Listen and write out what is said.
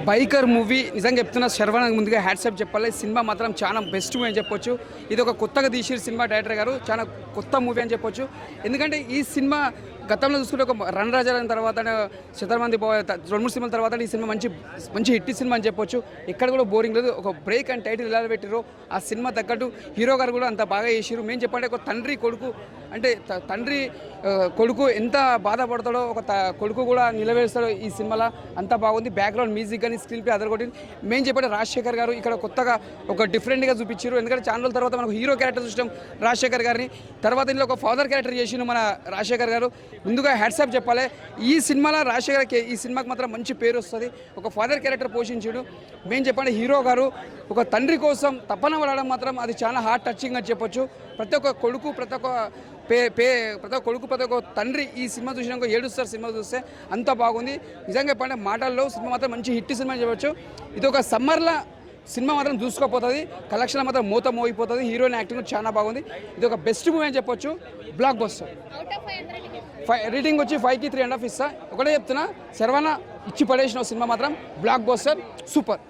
Biker movie నిజంగా చెప్తున్న శర్వణ ముందుగా హ్యాట్సాప్ చెప్పాలి. సినిమా మాత్రం చాలా బెస్ట్ మూవీ అని చెప్పొచ్చు. ఇది ఒక కొత్తగా తీసిన సినిమా. డైరెక్టర్ గారు చాలా కొత్త మూవీ అని చెప్పొచ్చు. ఎందుకంటే ఈ సినిమా గతంలో చూసుకుంటే ఒక రన్ రాజాల తర్వాత శతమంది 2-3 సినిమాల తర్వాత ఈ సినిమా మంచి హిట్ సినిమా అని చెప్పొచ్చు. ఎక్కడ కూడా బోరింగ్ లేదు. ఒక బ్రేక్ అండ్ టైటిల్ ఎలా పెట్టిరో ఆ సినిమా తగ్గట్టు హీరో గారు కూడా అంత బాగా చేసిరు. మేము చెప్పండి ఒక తండ్రి కొడుకు అంటే తండ్రి కొడుకు ఎంత బాధపడతాడో ఒక కొడుకు కూడా నిలవేస్తాడో ఈ సినిమాలో అంత బాగుంది. బ్యాక్గ్రౌండ్ మ్యూజిక్ కానీ స్క్రీన్ ప్లే అదరగొట్టింది. మేము చెప్పండి రాజశేఖర్ గారు ఇక్కడ కొత్తగా ఒక డిఫరెంట్గా చూపించారు. ఎందుకంటే ఛానల్ తర్వాత మనకు హీరో క్యారెక్టర్ చూసాం రాజశేఖర్ గారిని, తర్వాత ఇందులో ఒక ఫాదర్ క్యారెక్టర్ చేసిన మన రాజశేఖర్ గారు. ముందుగా హ్యాట్సాప్ చెప్పాలి. ఈ సినిమాలో రాజశేఖర్కి ఈ సినిమాకి మాత్రం మంచి పేరు వస్తుంది. ఒక ఫాదర్ క్యారెక్టర్ పోషించాడు. మేము చెప్పండి హీరో గారు ఒక తండ్రి కోసం తపన పడడం మాత్రం అది చాలా హార్ట్ టచింగ్ అని చెప్పొచ్చు. ప్రతి ఒక్క కొడుకు ప్రతి ఒక్క తండ్రి ఈ సినిమా చూసినాక ఏడుస్తారు. సినిమా చూస్తే అంత బాగుంది. నిజంగా చెప్పండి మాటల్లో సినిమా మాత్రం మంచి హిట్ సినిమా అని చెప్పొచ్చు. ఇది ఒక సమ్మర్లో సినిమా మాత్రం చూసుకోపోతుంది. కలెక్షన్ మాత్రం మోగిపోతుంది. హీరోయిన్ యాక్టింగ్ చాలా బాగుంది. ఇది ఒక బెస్ట్ మూవీ అని చెప్పొచ్చు. Block buster. రేటింగ్ వచ్చి 5కి 3.5 ఇస్తా. ఒకటే చెప్తున్నా శర్వణ ఇచ్చి పడేసిన సినిమా మాత్రం బ్లాక్ బస్టర్ సూపర్.